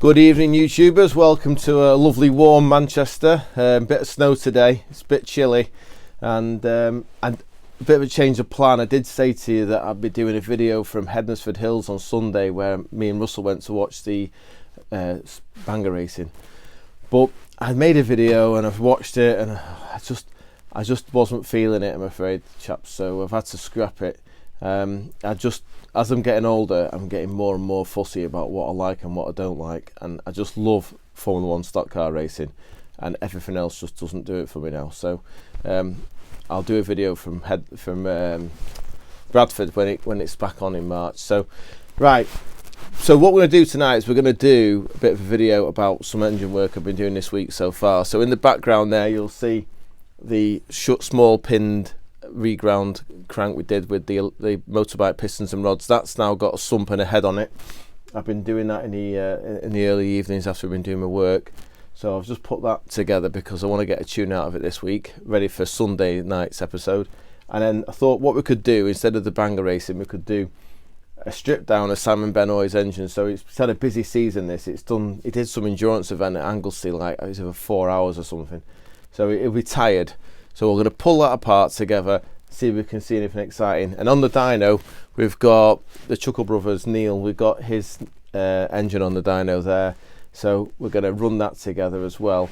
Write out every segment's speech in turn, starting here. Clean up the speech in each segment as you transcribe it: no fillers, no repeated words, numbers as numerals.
Good evening, YouTubers. Welcome to a lovely warm Manchester. Bit of snow today. It's a bit chilly, and a bit of a change of plan. I did say to you that I'd be doing a video from Hednesford Hills on Sunday, where me and Russell went to watch the banger racing. But I made a video and I've watched it, and I just wasn't feeling it, I'm afraid, chaps. So I've had to scrap it. As I'm getting older, I'm getting more and more fussy about what I like and what I don't like, and I just love Formula 1 stock car racing, and everything else just doesn't do it for me now. So I'll do a video from Bradford when it's back on in March. So right, so what we're going to do tonight is we're going to do a bit of a video about some engine work I've been doing this week so far. So in the background there, you'll see the small pinned reground crank we did with the motorbike pistons and rods. That's now got a sump and a head on it. I've been doing that in the early evenings after I've been doing my work. So I've just put that together because I want to get a tune out of it this week, ready for Sunday night's episode. And then I thought what we could do, instead of the banger racing, we could do a strip down of Simon Benoy's engine. So it's had a busy season. He did some endurance event at Anglesey, like it was over 4 hours or something. So it'll be tired. So we're going to pull that apart together, see if we can see anything exciting. And on the dyno, we've got the Chuckle Brothers, Neil, we've got his engine on the dyno there. So we're going to run that together as well,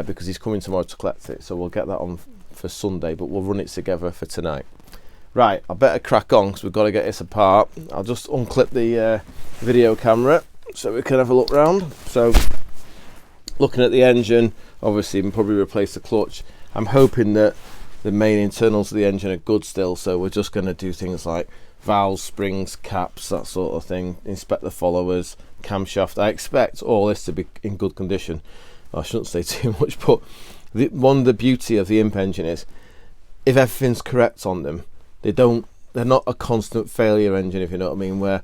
because he's coming tomorrow to collect it. So we'll get that on for Sunday, but we'll run it together for tonight. Right, I better crack on because we've got to get this apart. I'll just unclip the video camera so we can have a look round. So looking at the engine, obviously we'll probably replace the clutch. I'm hoping that the main internals of the engine are good still, so we're just going to do things like valves, springs, caps, that sort of thing, inspect the followers, camshaft. I expect all this to be in good condition. I shouldn't say too much, but one of the beauty of the imp engine is if everything's correct on them, they're not a constant failure engine, if you know what I mean, where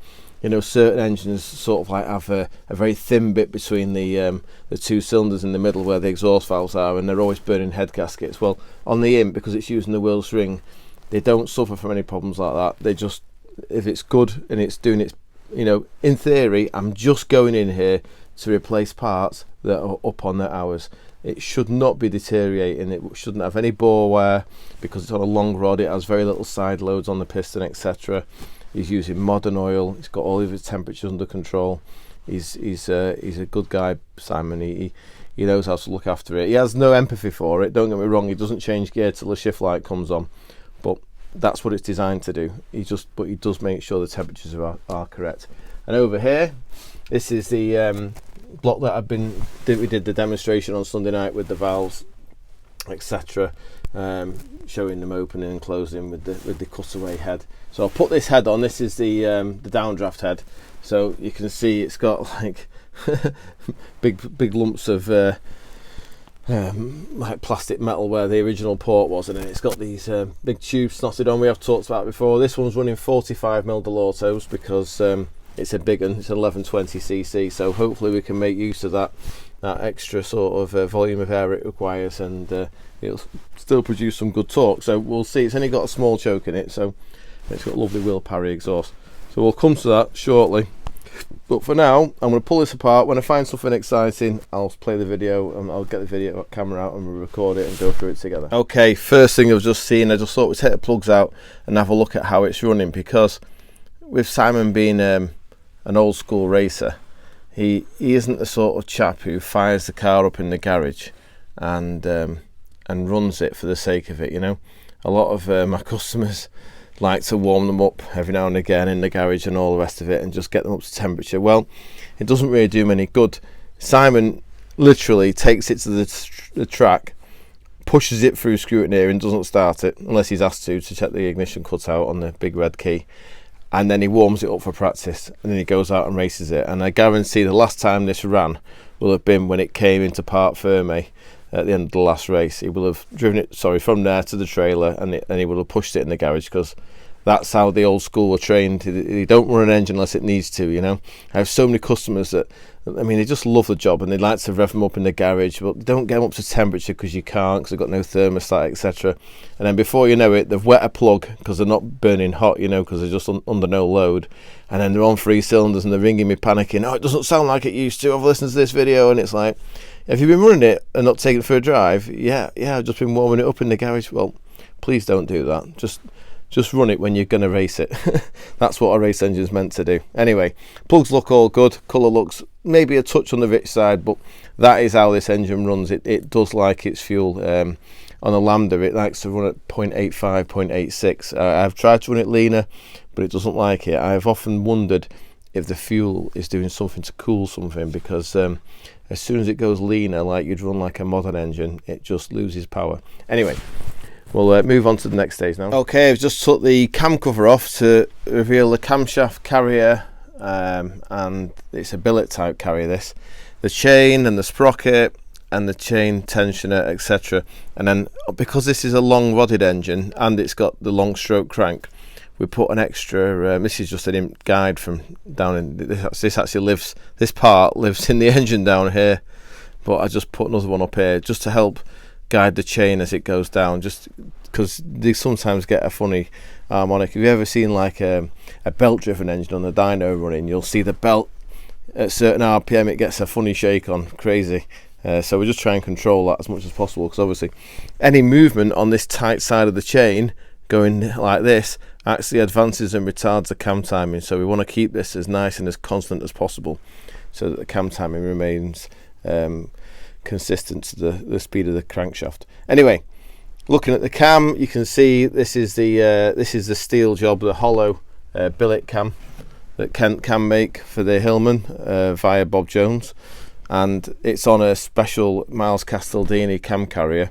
certain engines sort of like have a very thin bit between the two cylinders in the middle where the exhaust valves are, and they're always burning head gaskets. Well, on the imp, because it's using the Wills ring, they don't suffer from any problems like that. They just, if it's good and it's doing its, in theory, I'm just going in here to replace parts that are up on their hours. It should not be deteriorating. It shouldn't have any bore wear because it's on a long rod. It has very little side loads on the piston, etc. He's using modern oil. He's got all of his temperatures under control. He's a good guy, Simon. He knows how to look after it. He has no empathy for it. Don't get me wrong. He doesn't change gear till the shift light comes on, but that's what it's designed to do. But he does make sure the temperatures are correct. And over here, this is the block that we did the demonstration on Sunday night with the valves, etc. Showing them opening and closing with the cutaway head. So I'll put this head on. This is the downdraft head. So you can see it's got like big lumps of like plastic metal where the original port was, and then it's got these big tubes slotted on. We have talked about before. This one's running 45mm Delautos because it's a big one. It's 1120cc. So hopefully we can make use of that extra sort of volume of air it requires, and it'll still produce some good torque. So we'll see. It's only got a small choke in it, so it's got a lovely wheel parry exhaust. So we'll come to that shortly, but for now I'm going to pull this apart. When I find something exciting, I'll play the video and I'll get the video camera out and we'll record it and go through it together. Okay, first thing I've just seen, I just thought we'd take the plugs out and have a look at how it's running, because with Simon being an old school racer, he isn't the sort of chap who fires the car up in the garage and runs it for the sake of it. A lot of my customers like to warm them up every now and again in the garage and all the rest of it and just get them up to temperature. Well, it doesn't really do them any good. Simon literally takes it to the track, pushes it through scrutiny and doesn't start it unless he's asked to check the ignition cutout on the big red key, and then he warms it up for practice and then he goes out and races it. And I guarantee the last time this ran will have been when it came into Parc Fermé at the end of the last race. He will have driven it from there to the trailer, and he will have pushed it in the garage, because that's how the old school were trained. They don't run an engine unless it needs to, you know. I have so many customers that, I mean, they just love the job and they like to rev them up in the garage, but they don't get them up to temperature because you can't, because they've got no thermostat, etc. And then before you know it, they've wet a plug because they're not burning hot, you know, because they're just under no load. And then they're on 3 cylinders and they're ringing me panicking, oh, it doesn't sound like it used to, I've listened to this video. And it's like, have you been running it and not taking it for a drive? Yeah, I've just been warming it up in the garage. Well, please don't do that. Just run it when you're going to race it. That's what a race engine's meant to do. Anyway, plugs look all good. Colour looks maybe a touch on the rich side, but that is how this engine runs. It does like its fuel. On a Lambda, it likes to run at 0.85, 0.86. I've tried to run it leaner, but it doesn't like it. I've often wondered if the fuel is doing something to cool something, because as soon as it goes leaner, like you'd run like a modern engine, it just loses power. Anyway, we'll move on to the next stage now. Okay, I've just took the cam cover off to reveal the camshaft carrier, and it's a billet type carrier, this. The chain and the sprocket and the chain tensioner, etc. And then because this is a long rodded engine and it's got the long stroke crank, we put an extra, this is just an guide from down in, this actually lives, this part lives in the engine down here, but I just put another one up here just to help guide the chain as it goes down, just because they sometimes get a funny harmonic. Have you ever seen like a belt driven engine on the dyno running? You'll see the belt at certain RPM, it gets a funny shake on, crazy. So we just try and control that as much as possible, because obviously any movement on this tight side of the chain going like this actually advances and retards the cam timing. So we want to keep this as nice and as constant as possible so that the cam timing remains consistent to the speed of the crankshaft. Anyway, looking at the cam, you can see this is the steel job, the hollow billet cam that Kent can make for the Hillman via Bob Jones, and it's on a special Miles Castaldini cam carrier.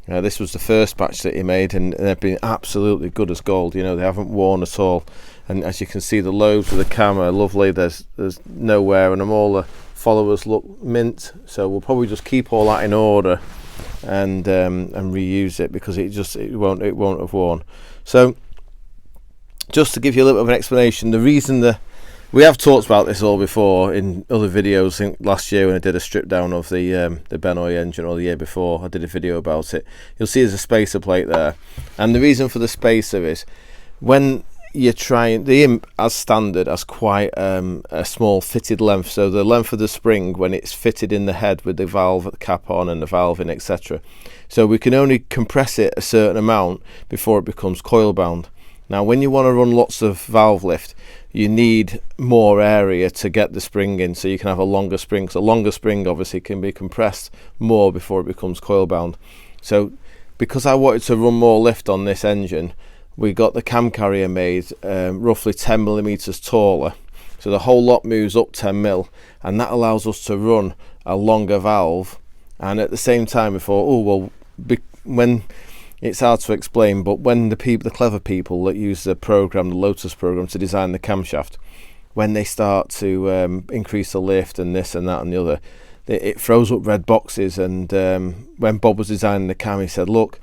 This was the first batch that he made, and they've been absolutely good as gold. You know, they haven't worn at all, and as you can see, the lobes of the cam are lovely. There's no wear on them. All the followers look mint, so we'll probably just keep all that in order and reuse it, because it won't have worn. So just to give you a little bit of an explanation, the reason we have talked about this all before in other videos. I think last year when I did a strip down of the benoy engine, or the year before I did a video about it, you'll see there's a spacer plate there, and the reason for the spacer is when you're trying, the imp as standard has quite a small fitted length, so the length of the spring when it's fitted in the head with the valve cap on and the valve in, etc. So we can only compress it a certain amount before it becomes coil bound. Now when you want to run lots of valve lift, you need more area to get the spring in, so you can have a longer spring. So a longer spring obviously can be compressed more before it becomes coil bound. So because I wanted to run more lift on this engine, we got the cam carrier made roughly 10 millimeters taller, so the whole lot moves up 10 mil, and that allows us to run a longer valve. And at the same time we thought, oh well, when it's hard to explain, but when the clever people that use the program, the Lotus program, to design the camshaft, when they start to increase the lift and this and that and the other, it throws up red boxes. And when Bob was designing the cam, he said, look,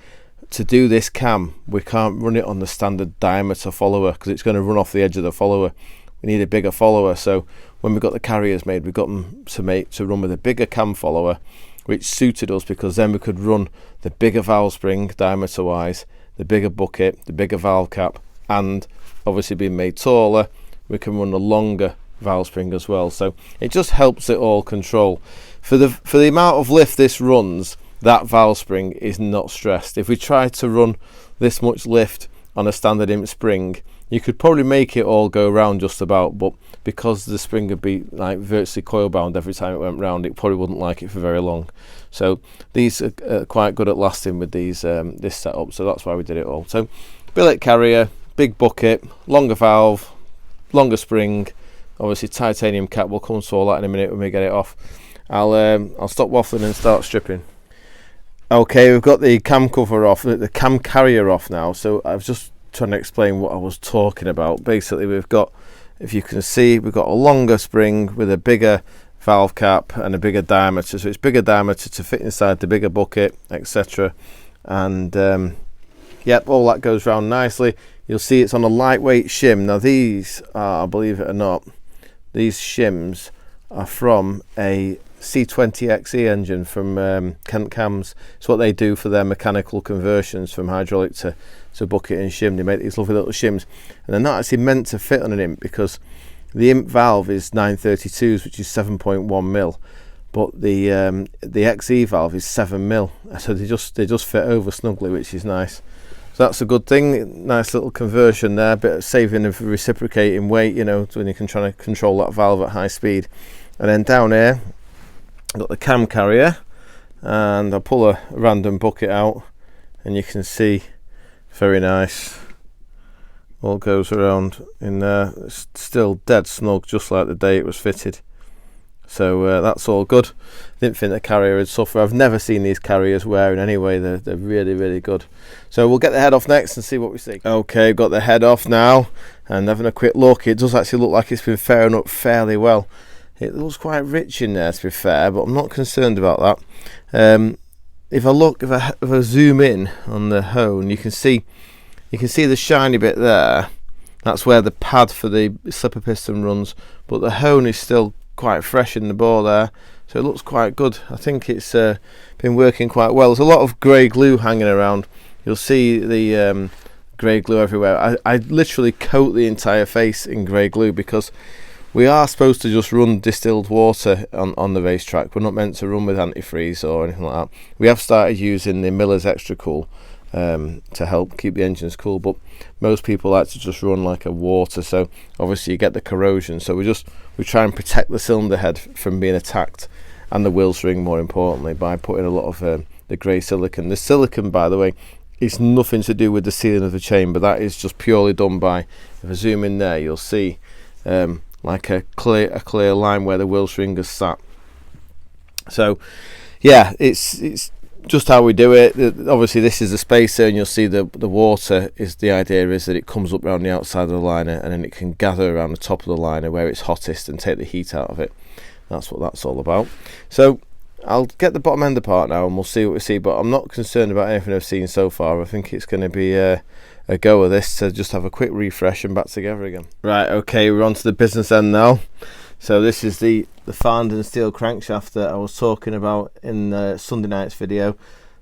to do this cam, we can't run it on the standard diameter follower because it's going to run off the edge of the follower. We need a bigger follower. So when we got the carriers made, we got them to run with a bigger cam follower, which suited us, because then we could run the bigger valve spring diameter wise, the bigger bucket, the bigger valve cap, and obviously being made taller, we can run a longer valve spring as well. So it just helps it all control. For the amount of lift this runs, that valve spring is not stressed. If we try to run this much lift on a standard imp spring, you could probably make it all go round just about, but because the spring would be like virtually coil bound every time it went round, it probably wouldn't like it for very long. So these are quite good at lasting with these this setup, so that's why we did it all. So billet carrier, big bucket, longer valve, longer spring, obviously titanium cap. We'll come to all that in a minute when we get it off. I'll stop waffling and start stripping. Okay, we've got the cam cover off, the cam carrier off now, so I've just trying to explain what I was talking about. Basically, we've got, if you can see, we've got a longer spring with a bigger valve cap and a bigger diameter, so it's bigger diameter to fit inside the bigger bucket, etc. And yep, all that goes round nicely, you'll see it's on a lightweight shim. Now these are, believe it or not, these shims are from a C20XE engine from Kent Cams. It's what they do for their mechanical conversions from hydraulic to bucket and shim. They make these lovely little shims, and they're not actually meant to fit on an imp because the imp valve is 932s, which is 7.1 mil, but the XE valve is 7 mil, so they just fit over snugly, which is nice. So that's a good thing. Nice little conversion there, bit of saving of reciprocating weight, you know, when you can try to control that valve at high speed. And then down here I've got the cam carrier, and I'll pull a random bucket out and you can see, very nice, all goes around in there. It's still dead snug, just like the day it was fitted. So that's all good. Didn't think the carrier would suffer. I've never seen these carriers wearing anyway. They're really, really good. So we'll get the head off next and see what we see. Okay, got the head off now and having a quick look. It does actually look like it's been fairing up fairly well. It looks quite rich in there, to be fair, but I'm not concerned about that. If I zoom in on the hone, you can see the shiny bit there. That's where the pad for the slipper piston runs, but the hone is still quite fresh in the bore there, so it looks quite good. I think it's been working quite well. There's a lot of grey glue hanging around. You'll see the grey glue everywhere. I literally coat the entire face in grey glue because we are supposed to just run distilled water on the racetrack. We're not meant to run with antifreeze or anything like that. We have started using the Miller's Extra Cool to help keep the engines cool, but most people like to just run like a water, so obviously you get the corrosion. So we try and protect the cylinder head from being attacked, and the wheel string more importantly, by putting a lot of the grey silicone. The silicone, by the way, is nothing to do with the sealing of the chamber. That is just purely done by, if I zoom in there, you'll see like a clear line where the wheel string is sat. So yeah, it's just how we do it. Obviously this is a spacer, and you'll see the water is, the idea is that it comes up around the outside of the liner and then it can gather around the top of the liner where it's hottest and take the heat out of it. That's what that's all about. So I'll get the bottom end apart now and we'll see what we see, but I'm not concerned about anything I've seen so far. I think it's going to be a go of this to just have a quick refresh and back together again. Right, okay, we're on to the business end now. So this is the Farndon steel crankshaft that I was talking about in Sunday night's video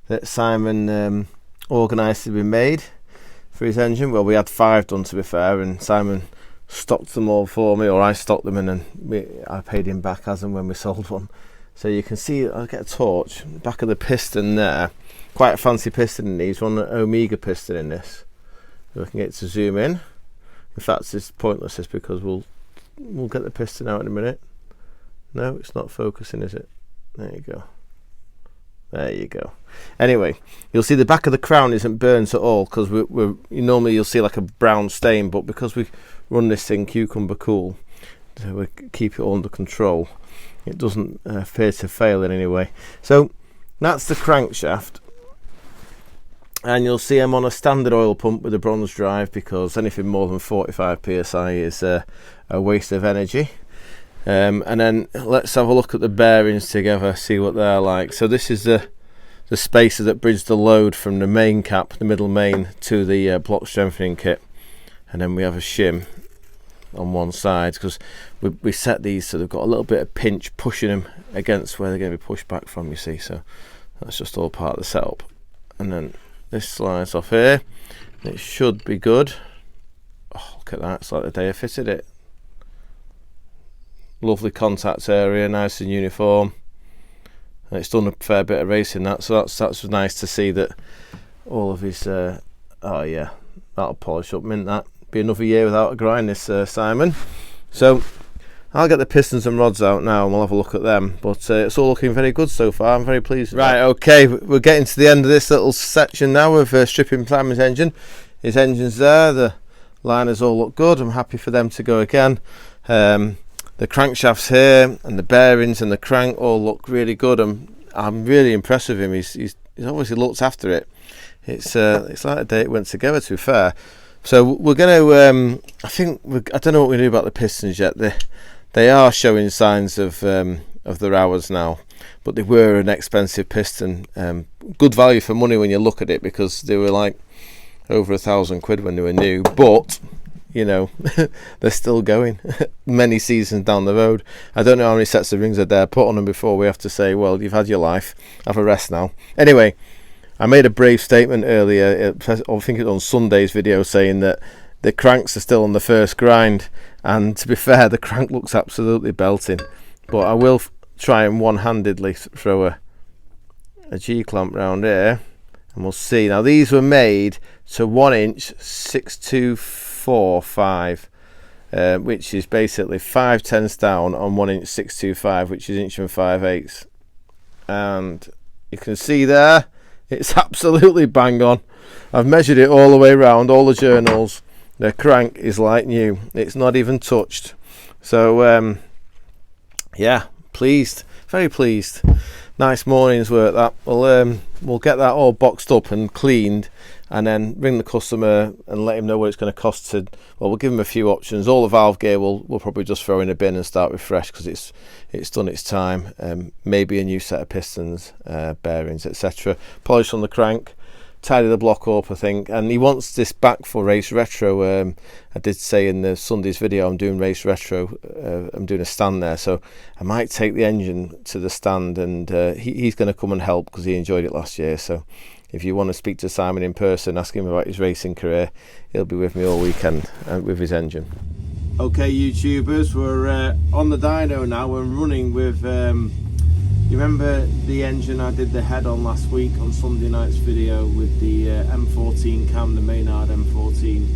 that Simon organised to be made for his engine. Well, we had 5 done, to be fair, and Simon stocked them all for me, or I stocked them, and then I paid him back as and when we sold one. So you can see, I'll get a torch, back of the piston there. Quite a fancy piston in these, one Omega piston in this. If I can get to zoom in. In fact, it's pointless this because we'll get the piston out in a minute. No, it's not focusing, is it? There you go. There you go. Anyway, you'll see the back of the crown isn't burnt at all because normally you'll see like a brown stain, but because we run this thing cucumber cool, so we keep it all under control, it doesn't appear to fail in any way. So that's the crankshaft. And you'll see I'm on a standard oil pump with a bronze drive because anything more than 45 psi is a waste of energy. And then let's have a look at the bearings together, see what they're like. So this is the spacer that bridged the load from the main cap, the middle main, to the block strengthening kit. And then we have a shim on one side because we set these so they've got a little bit of pinch pushing them against where they're going to be pushed back from, you see. So that's just all part of the setup. And then this slides off here. It should be good. Oh, look at that, it's like the day I fitted it. Lovely contact area, nice and uniform. And it's done a fair bit of racing, that, so that's nice to see that all of his oh yeah, that'll polish up, mint that. Be another year without a grind this Simon. So I'll get the pistons and rods out now and we'll have a look at them, but it's all looking very good so far. I'm very pleased. Right, okay, we're getting to the end of this little section now of stripping Simon's engine. His engine's there, the liners all look good, I'm happy for them to go again. The crankshafts here and the bearings and the crank all look really good. I'm really impressed with him. He's obviously looked after it. It's like the day it went together, to be fair. So we're going to I don't know what we do about the pistons yet. They are showing signs of their hours now, but they were an expensive piston. Good value for money when you look at it, because they were like over £1,000 when they were new, but you know, they're still going many seasons down the road. I don't know how many sets of rings are there. Put on them before we have to say, well, you've had your life, have a rest now. Anyway, I made a brave statement earlier, I think it was on Sunday's video, saying that the cranks are still on the first grind, and to be fair, the crank looks absolutely belting, but I will try and one-handedly throw a G-clamp round here, and we'll see. Now these were made to 1 inch 624.5, which is basically 5/10 down on 1 inch 625, which is 1 5/8, and you can see there it's absolutely bang on. I've measured it all the way around, all the journals. The crank is like new, it's not even touched. So yeah, pleased, very pleased. Nice morning's work that. We'll get that all boxed up and cleaned, and then ring the customer and let him know what it's going to cost to, well, we'll give him a few options. All the valve gear we'll probably just throw in a bin and start with fresh, because it's done its time. Maybe a new set of pistons, bearings, etc. Polish on the crank, tidy the block up, I think. And he wants this back for race retro. I did say in the Sunday's video I'm doing race retro. I'm doing a stand there, so I might take the engine to the stand, and he's going to come and help because he enjoyed it last year. So if you want to speak to Simon in person, ask him about his racing career, he'll be with me all weekend with his engine. Okay, YouTubers, we're on the dyno now. We're running with you remember the engine I did the head on last week on Sunday night's video with the M14 cam, the Maynard M14.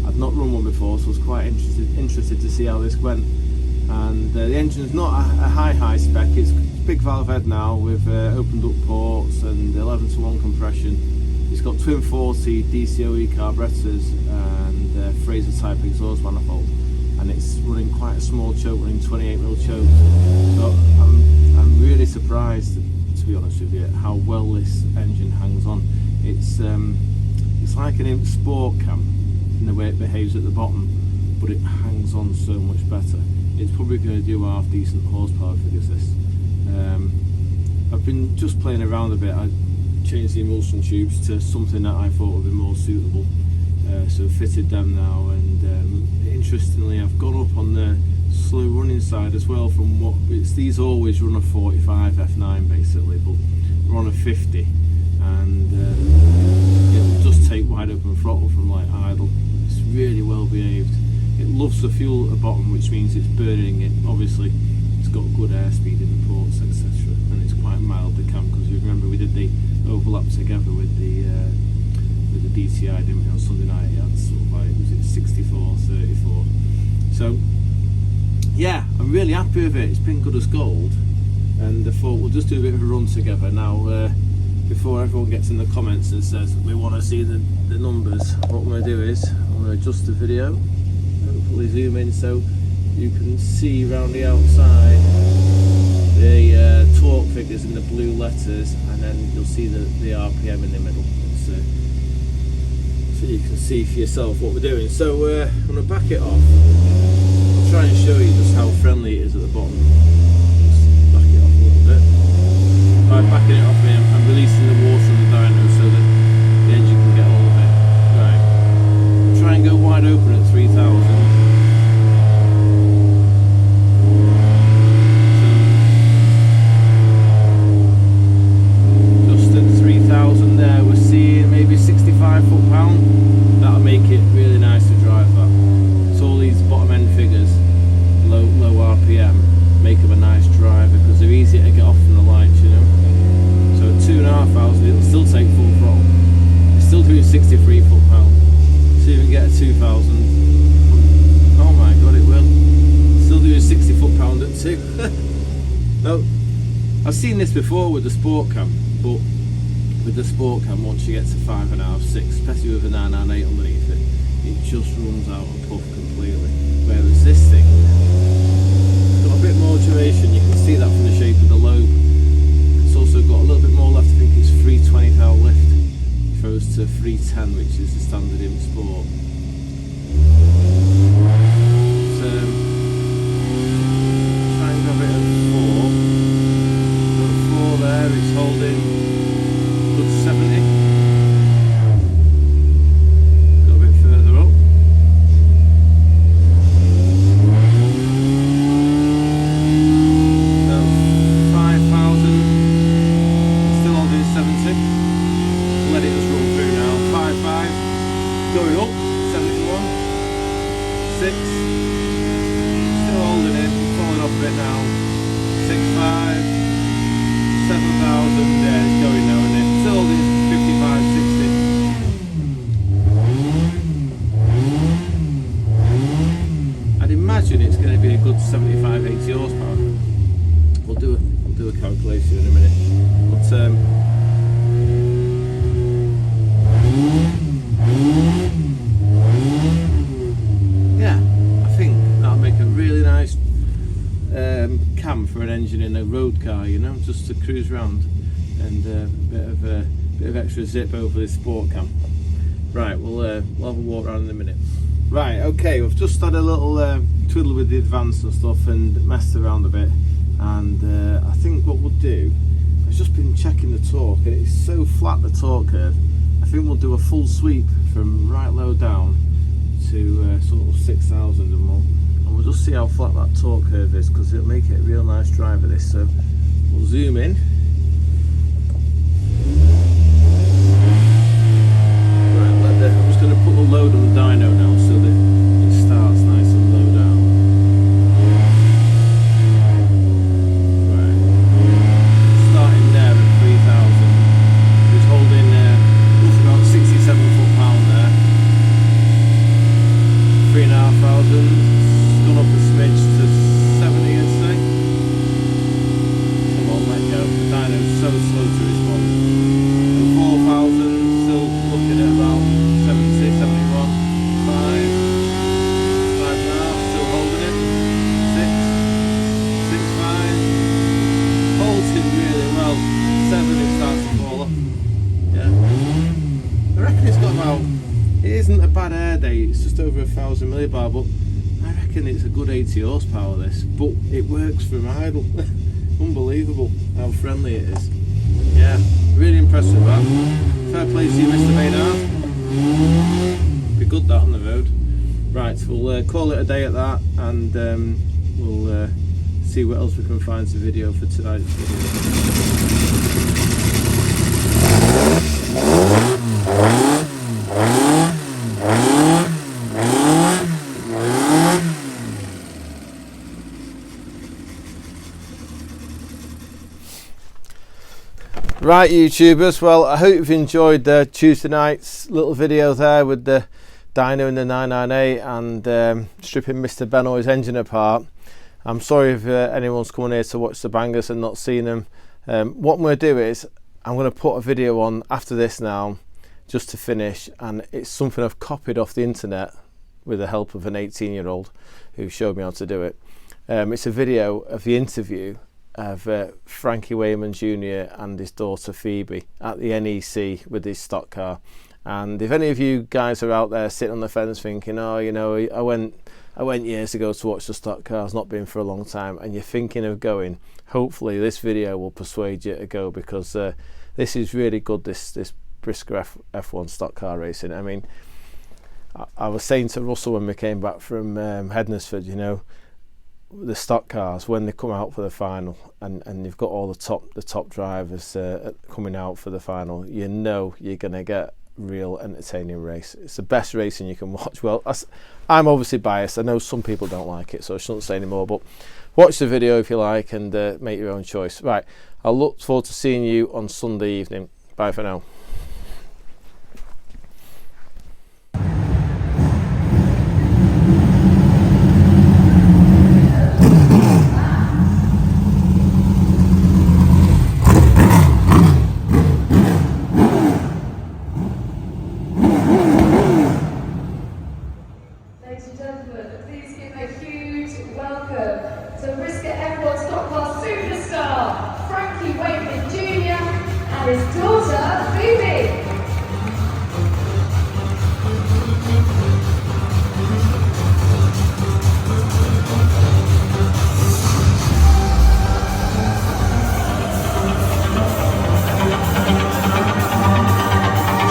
I'd not run one before, so I was quite interested to see how this went. And the engine's not a high spec, it's big valve head now with opened up ports and 11:1 compression. It's got twin 40 DCOE carburetors and Fraser type exhaust manifold, and it's running quite a small choke, running 28mm choke. So I'm really surprised, to be honest with you, how well this engine hangs on. It's like an sport cam in the way it behaves at the bottom, but it hangs on so much better. It's probably going to do half decent horsepower figures this. I've been just playing around a bit. I changed the emulsion tubes to something that I thought would be more suitable, so I've fitted them now, and interestingly I've gone up on the slow running side as well. From what these always run a 45 F9 basically, but we're on a 50, and it'll just take wide open throttle from like idle. It's really well behaved. It loves the fuel at the bottom, which means it's burning it. Obviously it's got good airspeed in the ports, etc., and it's quite mild the cam, because you remember we did the overlap together with the DTI, didn't we, on Sunday night? It had sort of like, was it 64, 34? So yeah, I'm really happy with it. It's been good as gold, and I thought we'll just do a bit of a run together now, before everyone gets in the comments and says we want to see the numbers. What I'm going to do is I'm going to adjust the video, hopefully zoom in so you can see around the outside the torque figures in the blue letters, and then you'll see the RPM in the middle, so you can see for yourself what we're doing. So I'm going to back it off. I'll try and show you just how friendly it is at the bottom. Just back it off a little bit. By backing it off here, I'm releasing the water in the dyno so that the engine can get all of it. Right, I'll try and go wide open at 3000. There we're seeing maybe 65 foot-pound. That'll make it really nice to drive that. So all these bottom end figures, low RPM, make them a nice driver because they're easy to get off from the lights, you know. So at 2,500 it'll still take full throttle. It's still doing 63 foot-pound. So you can get a 2,000. Oh my god, it will. Still doing 60 foot-pound at 2. No, I've seen this before with the sport cam, but with the sport cam, once you get to 5.5, 6, especially with a 998 underneath it, it just runs out of puff completely. Whereas this thing, it's got a bit more duration. You can see that from the shape of the lobe. It's also got a little bit more left. I think it's 320 power lift. It goes to 310, which is the standard in sport. So, try and grab it at 4. Got a 4 there. It's holding. Good 70. it's going now, isn't it? Still holding 55, 60. I'd imagine it's going to be a good 75, 80 horsepower. We'll do a calculation in a minute. But yeah, I think that'll make a really nice cam for an engine in a road car, you know, just to cruise around, and a bit of extra zip over this sport cam. Right, we'll have a walk around in a minute. Right, okay, we've just had a little twiddle with the advance and stuff and messed around a bit, and I think what we'll do, I've just been checking the torque and it's so flat, the torque curve. I think we'll do a full sweep from right low down to sort of 6,000 and we'll just see how flat that torque curve is, because it'll make it a real nice driver this. So we'll zoom in. Right, I'm just going to put the load on the dyno now so that it starts nice and low down. Right, starting there at 3,000. It's holding about 67 foot-pound there. 3,500. Gone up a smidge to 70, I'd say. Come on, let go. The dyno's so slow to respond. And 4,000, still looking at about 70, 71. 5, 5.5, still holding it. 6, 6.5. Holds it really well. 7, it starts to fall off. Yeah. I reckon it's got about, it isn't a bad air date, it's just over 1,000 millibar, but I reckon it's a good 80 horsepower this, but it works from idle. Unbelievable how friendly it is. Yeah, really impressed with that. Fair play to you, Mr. Maynard. Be good that on the road. Right, we'll call it a day at that, and we'll see what else we can find to video for tonight's video. Right, YouTubers, well, I hope you've enjoyed Tuesday night's little video there with the dyno in the 998 and stripping Mr. Benoy's engine apart. I'm sorry if anyone's coming here to watch the bangers and not seen them. What I'm going to do is I'm going to put a video on after this now, just to finish, and it's something I've copied off the internet with the help of an 18-year-old who showed me how to do it. It's a video of the interview of Frankie Wayman Jr. and his daughter Phoebe at the NEC with his stock car. And if any of you guys are out there sitting on the fence thinking, oh, you know, I went years ago to watch the stock cars, not been for a long time, and you're thinking of going, hopefully this video will persuade you to go, because this is really good, this brisca F1 stock car racing. I mean, I was saying to Russell when we came back from Hednesford, you know, the stock cars, when they come out for the final and you've got all the top drivers coming out for the final, you know you're going to get real entertaining race. It's the best racing you can watch. Well, I'm obviously biased, I know some people don't like it, so I shouldn't say any more, but watch the video if you like and make your own choice. Right, I'll look forward to seeing you on Sunday evening. Bye for now. Ladies and gentlemen, please give a huge welcome to brisca F1 stock car superstar Frankie Wayman Jr. and his daughter Phoebe.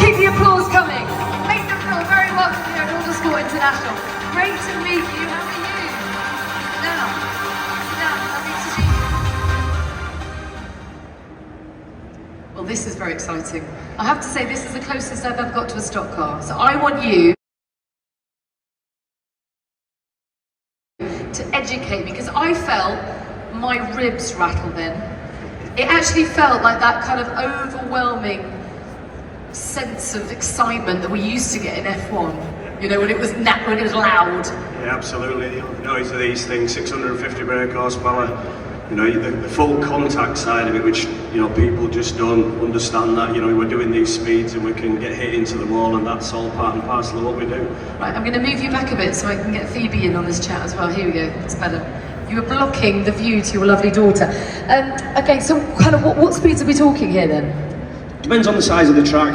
Keep the applause coming. Make them feel very welcome here at Autosport International. Great to meet you. How are you? Now, sit down. Lovely to see you. Well, this is very exciting. I have to say, this is the closest I've ever got to a stock car. So I want you to educate me, because I felt my ribs rattle then. It actually felt like that kind of overwhelming sense of excitement that we used to get in F1. You know, when it was loud. Yeah, absolutely. You know, the noise of these things, 650 brake horsepower. You know, the full contact side of it, which, you know, people just don't understand that. You know, we're doing these speeds and we can get hit into the wall, and that's all part and parcel of what we do. Right, I'm going to move you back a bit so I can get Phoebe in on this chat as well. Here we go, it's better. You were blocking the view to your lovely daughter. Okay, so kind of what speeds are we talking here then? Depends on the size of the track.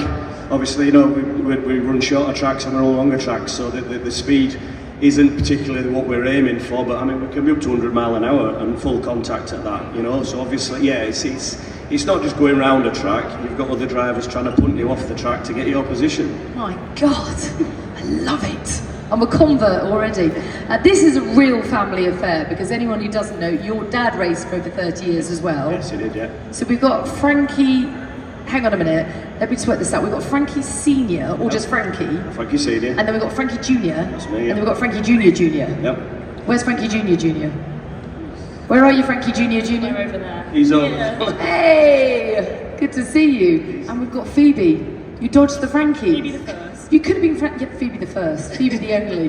Obviously, you know, we run shorter tracks and we run longer tracks, so the speed isn't particularly what we're aiming for, but I mean, we can be up to 100 mile an hour and full contact at that, you know. So obviously, yeah, it's not just going round a track. You've got other drivers trying to punt you off the track to get your position. My God, I love it. I'm a convert already. This is a real family affair, because anyone who doesn't know, your dad raced for over 30 years as well. Yes, he did, yeah. So we've got Frankie, hang on a minute, let me just work this out. We've got Frankie Senior, or just Frankie. Frankie Senior. And then we've got Frankie Junior. That's me, yeah. And then we've got Frankie Junior Junior. Yep. Where's Frankie Junior Junior? Where are you, Frankie Junior Junior? They're over there. He's over. Yeah. Hey, good to see you. And we've got Phoebe. You dodged the Frankie. Phoebe the first. You could have been Phoebe the first, Phoebe the only.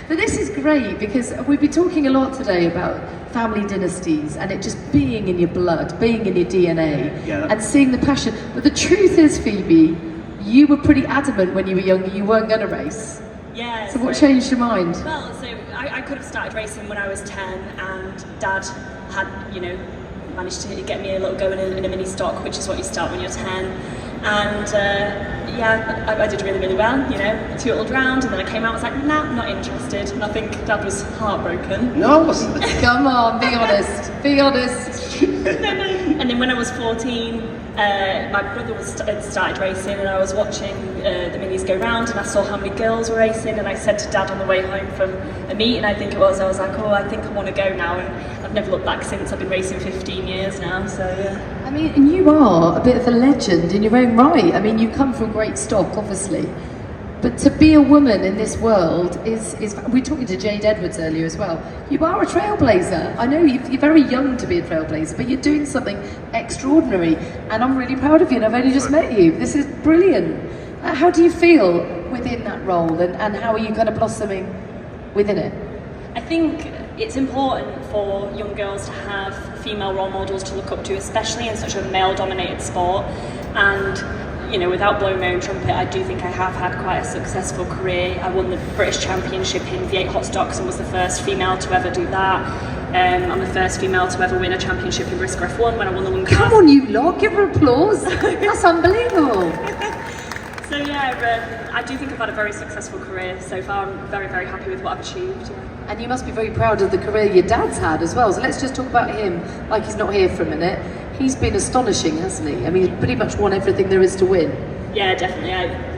But this is great, because we've been talking a lot today about family dynasties and it just being in your blood, being in your DNA, Yeah. and seeing the passion. But the truth is, Phoebe, you were pretty adamant when you were younger you weren't going to race. Yeah. So what changed your mind? Well, so I could have started racing when I was 10, and Dad had, you know, managed to get me a little go in a mini stock, which is what you start when you're 10. And yeah, I did really, really well, you know, tootled round, and then I came out and was like, nah, not interested. And I think Dad was heartbroken. No, I wasn't. Come on, be honest, be honest. And then when I was 14, my brother had started racing, and I was watching the minis go round, and I saw how many girls were racing, and I said to Dad on the way home from a meeting, I think it was, I was like, oh, I think I want to go now, and I've never looked back since. I've been racing 15 years now, so yeah. I mean, and you are a bit of a legend in your own right. I mean, you come from great stock, obviously. But to be a woman in this world is we were talking to Jade Edwards earlier as well. You are a trailblazer. I know you're very young to be a trailblazer, but you're doing something extraordinary. And I'm really proud of you, and I've only just met you. This is brilliant. How do you feel within that role, and how are you kind of blossoming within it? I think it's important for young girls to have female role models to look up to, especially in such a male-dominated sport. And, you know, without blowing my own trumpet, I do think I have had quite a successful career. I won the British Championship in V8 Hot Stocks and was the first female to ever do that. I'm the first female to ever win a championship in brisca F1 when I won the London. Come on, you lot, give her applause. That's unbelievable. So yeah, I do think I've had a very successful career so far. I'm very, very happy with what I've achieved. Yeah. And you must be very proud of the career your dad's had as well. So let's just talk about him, like he's not here for a minute. He's been astonishing, hasn't he? I mean, he's pretty much won everything there is to win. Yeah, definitely.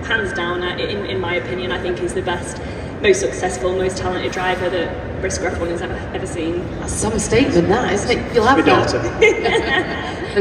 Hands down, in my opinion, I think he's the best, most successful, most talented driver that brisca F1 has ever seen. That's some statement, that, isn't it? You'll have My that. daughter.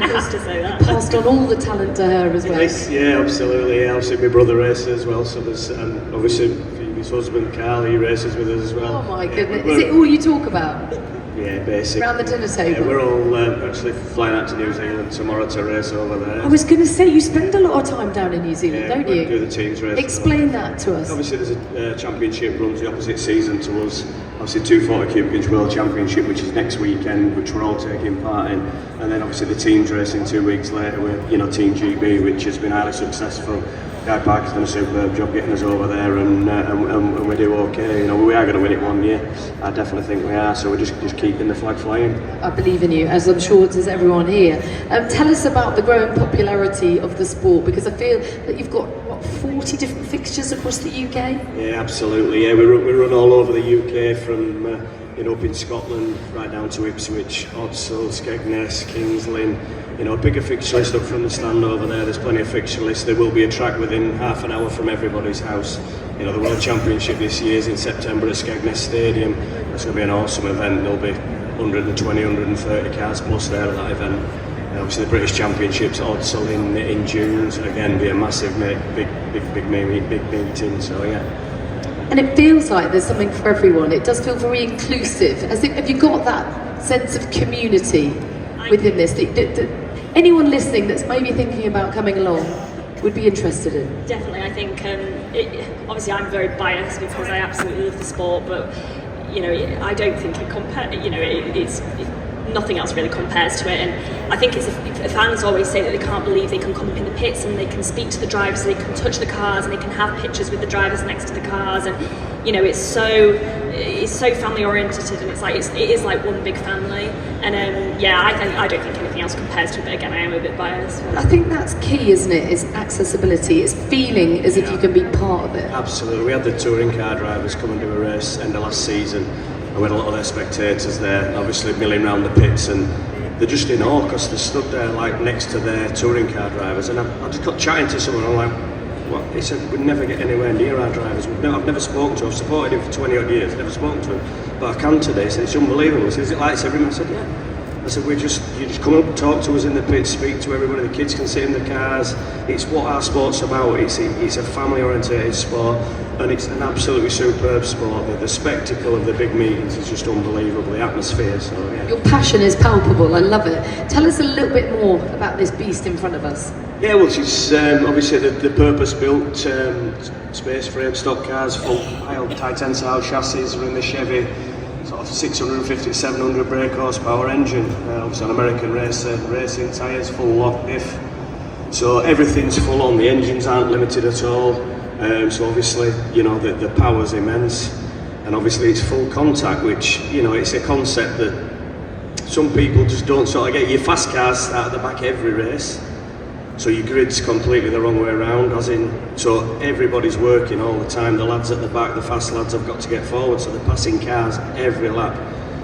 I have to say that. Passed on all the talent to her as well. Yes, yeah, absolutely. Yeah, obviously my brother races as well, so there's, and obviously Phoebe's husband Carl, he races with us as well. Oh my Yeah, goodness. Is it all you talk about? Yeah, basically. Around the dinner table? Yeah, we're all actually flying out to New Zealand tomorrow to race over there. I was going to say, you spend a lot of time down in New Zealand, Yeah, don't we you? do the teams race. Explain that to us. Obviously there's a championship runs the opposite season to us. Obviously 240 cubic inch world championship, which is next weekend, which we're all taking part in. And then obviously the teams racing 2 weeks later with, you know, Team GB, which has been highly successful. Guy Parker's done a superb job getting us over there, and we do okay. You know, we are going to win it one year. I definitely think we are. So we're just keeping the flag flying. I believe in you, as I'm sure does everyone here. Tell us about the growing popularity of the sport, because I feel that you've got, what, 40 different fixtures across the UK? Yeah, absolutely. Yeah, we run all over the UK, from you know, up in Scotland right down to Ipswich, Odsall, Skegness, Kings Lynn. You know, a bigger fixture list up from the stand over there. There's plenty of fixture lists. There will be a track within half an hour from everybody's house. You know, the World Championship this year is in September at Skegness Stadium. It's going to be an awesome event. There'll be 120, 130 cars plus there at that event. And obviously the British Championships at Odsall in June. So again, be a massive, big meeting. So yeah. And it feels like there's something for everyone. It does feel very inclusive. Have you got that sense of community? within this that anyone listening that's maybe thinking about coming along would be interested in? Definitely, I think obviously I'm very biased because I absolutely love the sport, but I don't think it compares. It's nothing else really compares to it, and I think it's fans always say that they can't believe they can come up in the pits and they can speak to the drivers, they can touch the cars, and they can have pictures with the drivers next to the cars, and it's so family oriented, and it is like one big family, and I don't think anything else compares to it. But again, I am a bit biased. I think that's key, isn't it? Is accessibility. It's feeling as if you can be part of it. Absolutely. We had the touring car drivers come and do a race end of last season, and we had a lot of their spectators there, obviously milling around the pits, and they're just in awe because they're stood there like next to their touring car drivers, and I just got chatting to someone, I'm like, what? He said, we'd never get anywhere near our drivers. I've never spoken to him. I've supported him for 20 odd years, never spoken to him, but I can today. He said, it's unbelievable. He said, is it like this every month? I said, yeah. I said, you just come up, talk to us in the pits, speak to everybody, the kids can sit in the cars. It's what our sport's about. It's a family orientated sport, and it's an absolutely superb sport. The spectacle of the big meetings is just unbelievable, the atmosphere. So yeah. Your passion is palpable, I love it. Tell us a little bit more about this beast in front of us. Yeah, well, she's obviously the purpose-built space frame stock cars, full high tensile chassis, are in the Chevy, sort of 650 to 700 brake horsepower engine, obviously an American racer, racing tyres, full lock diff. So everything's full on, the engines aren't limited at all. So obviously, the power's immense, and obviously it's full contact, which, it's a concept that some people just don't sort of get. Your fast cars start at the back every race, so your grid's completely the wrong way around, so everybody's working all the time. The lads at the back, the fast lads, have got to get forward, so they're passing cars every lap,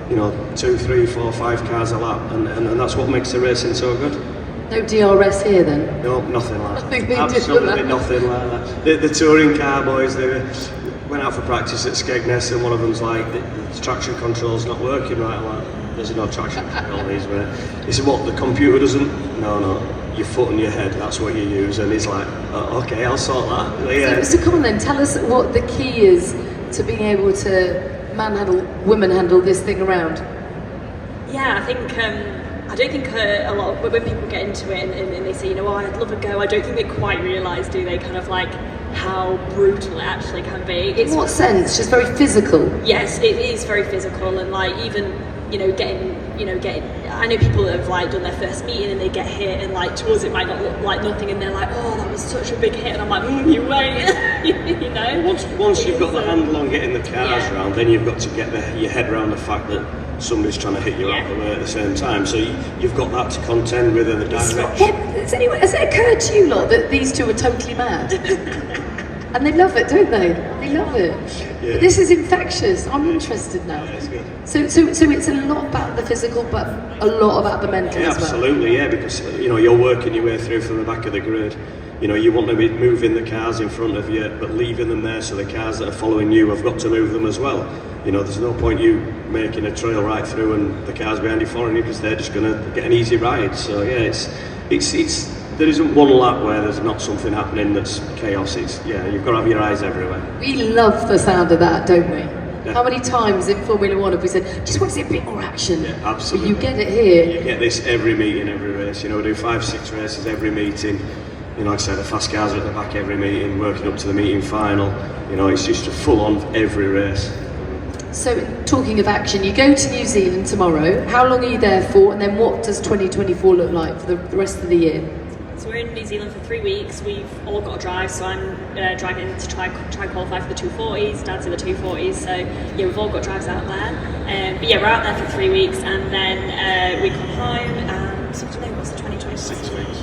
2, 3, 4, 5 cars a lap, and that's what makes the racing so good. No DRS here then? No, nothing like that. Absolutely nothing like that. The touring car boys, they went out for practice at Skegness, and one of them's like, the traction control's not working right. I'm like, there's no traction control these ways. He said, what, the computer doesn't? No, your foot and your head, that's what you use. And he's like, oh, okay, I'll sort that. But yeah. So come on then, tell us what the key is to being able to women handle this thing around. Yeah, I think I don't think a lot of when people get into it and they say, I'd love a go, I don't think they quite realise, do they, kind of like how brutal it actually can be. In what sense? Just very physical? Yes, it is very physical, and like even getting I know people that have like done their first meeting and they get hit, and like to us it might not look like nothing, and they're like, oh, that was such a big hit, and I'm like, you wait. Once you've got the handle on getting the cars around, then you've got to get your head around the fact that somebody's trying to hit you out of the way at the same time, so you've got that to contend with in the direction. Has it occurred to you lot that these two are totally mad? And they love it, don't they? They love it. Yeah. This is infectious. I'm interested now. Yeah, it's good. So it's a lot about the physical, but a lot about the mental as well. Absolutely, yeah, because you're working your way through from the back of the grid. You want to be moving the cars in front of you, but leaving them there so the cars that are following you have got to move them as well. There's no point you making a trail right through and the cars behind you following you, because they're just going to get an easy ride. So yeah, it's there isn't one lap where there's not something happening that's chaos. You've got to have your eyes everywhere. We love the sound of that, don't we? Yeah. How many times in Formula One have we said, just want to see a bit more action? Yeah, absolutely. Well, you get it here. You get this every meeting, every race. We do 5-6 races every meeting. Like I said, the fast cars are at the back every meeting, working up to the meeting final. It's just a full on every race. So, talking of action, you go to New Zealand tomorrow. How long are you there for? And then what does 2024 look like for the rest of the year? So we're in New Zealand for 3 weeks. We've all got to drive, so I'm driving to try qualify for the 240s. Dad's in the 240s, so yeah, we've all got drives out there. But yeah, we're out there for 3 weeks, and then we come home, and I don't know, what's the 2024? 6 weeks.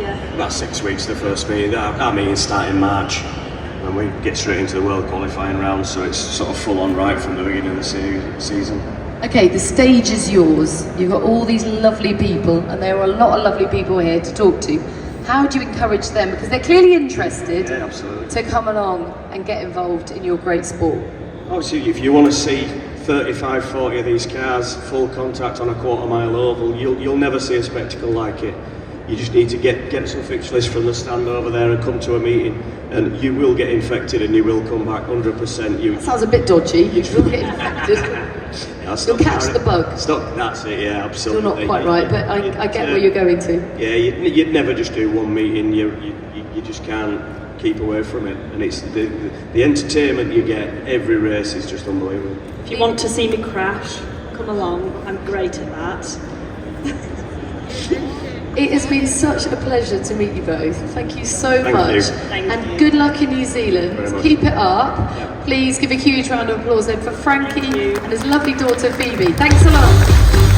Yeah. About 6 weeks, the first meeting. Our meetings start in March, and we get straight into the world qualifying round, so it's sort of full on right from the beginning of the season. Okay, the stage is yours. You've got all these lovely people, and there are a lot of lovely people here to talk to. How do you encourage them? Because they're clearly interested to come along and get involved in your great sport. Obviously, if you want to see 35, 40 of these cars, full contact on a quarter-mile oval, you'll never see a spectacle like it. You just need to get some fixture lists from the stand over there and come to a meeting, and you will get infected and you will come back 100%. That sounds a bit dodgy. You will get infected. You'll catch the bug. That's it, yeah, absolutely. You're not quite right, but I get where you're going to. Yeah, you'd never just do one meeting. You just can't keep away from it, and it's the entertainment you get every race is just unbelievable. If you want to see me crash, come along. I'm great at that. It has been such a pleasure to meet you both. Thank you so much. Thank and you. good luck in New Zealand. Keep it up. Yeah. Please give a huge round of applause then for Frankie and his lovely daughter Phoebe. Thanks a lot.